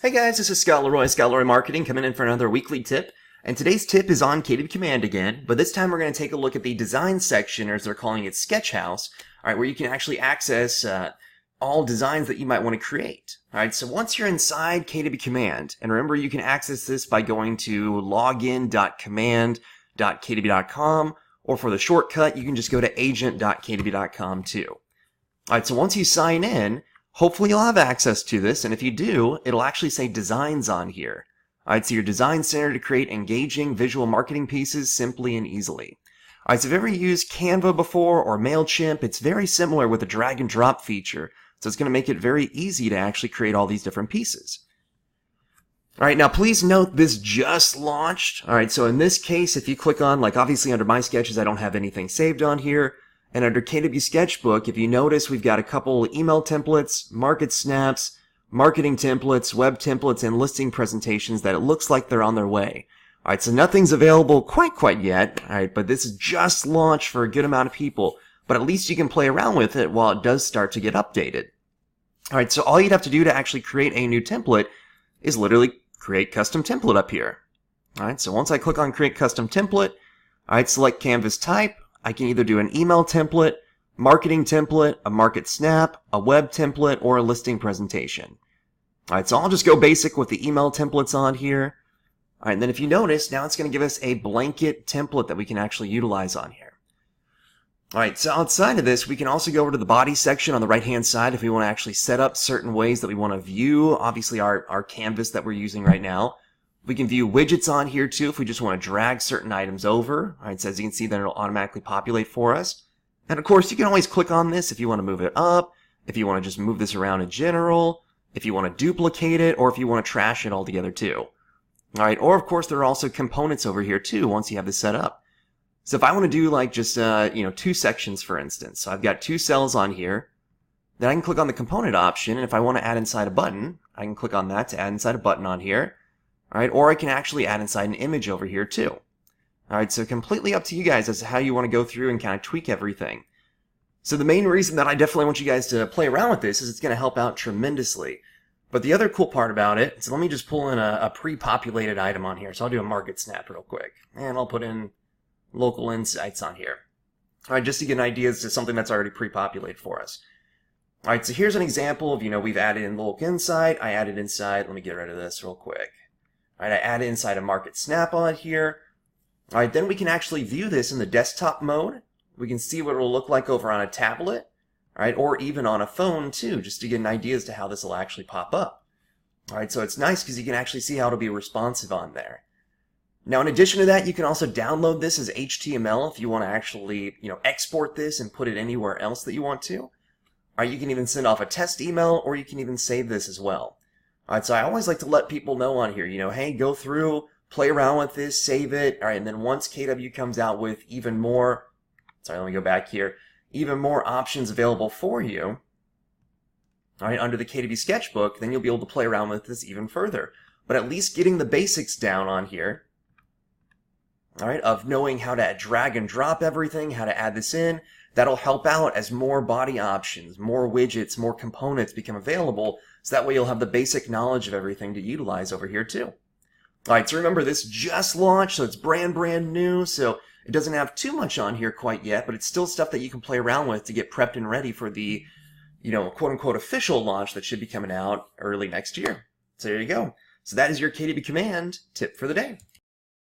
Hey guys, this is Scott Leroy Marketing, coming in for another weekly tip. And today's tip is on KWCommand again, but this time we're going to take a look at the design section, or as they're calling it, Sketchhouse, all right, where you can actually access all designs that you might want to create. All right, so once you're inside KWCommand, and remember you can access this by going to login.command.kw.com, or for the shortcut, you can just go to agent.kw.com too. All right, so once you sign in, hopefully you'll have access to this, and if you do, it'll actually say designs on here. Alright, so your design center to create engaging visual marketing pieces simply and easily. Alright, so if you've ever used Canva before or MailChimp, it's very similar with a drag and drop feature. So it's going to make it very easy to actually create all these different pieces. Alright, now please note this just launched. Alright, so in this case, if you click on, like obviously under My Sketches, I don't have anything saved on here. And under KW Sketchbook, if you notice, we've got a couple email templates, market snaps, marketing templates, web templates, and listing presentations that it looks like they're on their way. Alright, so nothing's available quite yet, alright, but this is just launched for a good amount of people, but at least you can play around with it while it does start to get updated. Alright, so all you'd have to do to actually create a new template is literally create custom template up here. Alright, so once I click on create custom template, alright, select canvas type, I can either do an email template, marketing template, a market snap, a web template, or a listing presentation. Alright, so I'll just go basic with the email templates on here. Alright, and then if you notice, now it's going to give us a blanket template that we can actually utilize on here. Alright, so outside of this, we can also go over to the body section on the right-hand side if we want to actually set up certain ways that we want to view, obviously, our canvas that we're using right now. We can view widgets on here too if we just want to drag certain items over. Alright, so as you can see, then it'll automatically populate for us. And of course, you can always click on this if you want to move it up, if you want to just move this around in general, if you want to duplicate it, or if you want to trash it altogether too. Alright, or of course there are also components over here too once you have this set up. So if I want to do like just, two sections for instance. So I've got two cells on here. Then I can click on the component option, and if I want to add inside a button, I can click on that to add inside a button on here. Alright, or I can actually add inside an image over here too. Alright, so completely up to you guys as to how you want to go through and kind of tweak everything. So the main reason that I definitely want you guys to play around with this is it's going to help out tremendously. But the other cool part about it, so let me just pull in a pre-populated item on here. So I'll do a market snap real quick. And I'll put in local insights on here. Alright, just to get an idea as to something that's already pre-populated for us. Alright, so here's an example of, we've added in local insight. I added inside, let me get rid of this real quick. Alright, I added inside a market snap on here. Alright, then we can actually view this in the desktop mode. We can see what it'll look like over on a tablet, alright, or even on a phone too, just to get an idea as to how this will actually pop up. Alright, so it's nice because you can actually see how it'll be responsive on there. Now, in addition to that, you can also download this as HTML if you want to actually, export this and put it anywhere else that you want to. Alright, you can even send off a test email, or you can even save this as well. Alright, so I always like to let people know on here, hey, go through, play around with this, save it. Alright, and then once KW comes out with even more, let me go back here, even more options available for you, alright, under the KW Sketchbook, then you'll be able to play around with this even further. But at least getting the basics down on here, alright, of knowing how to drag and drop everything, how to add this in, that'll help out as more body options, more widgets, more components become available, so that way you'll have the basic knowledge of everything to utilize over here too. Alright, so remember this just launched, so it's brand new, so it doesn't have too much on here quite yet, but it's still stuff that you can play around with to get prepped and ready for the, quote-unquote official launch that should be coming out early next year. So there you go. So that is your KWCommand tip for the day.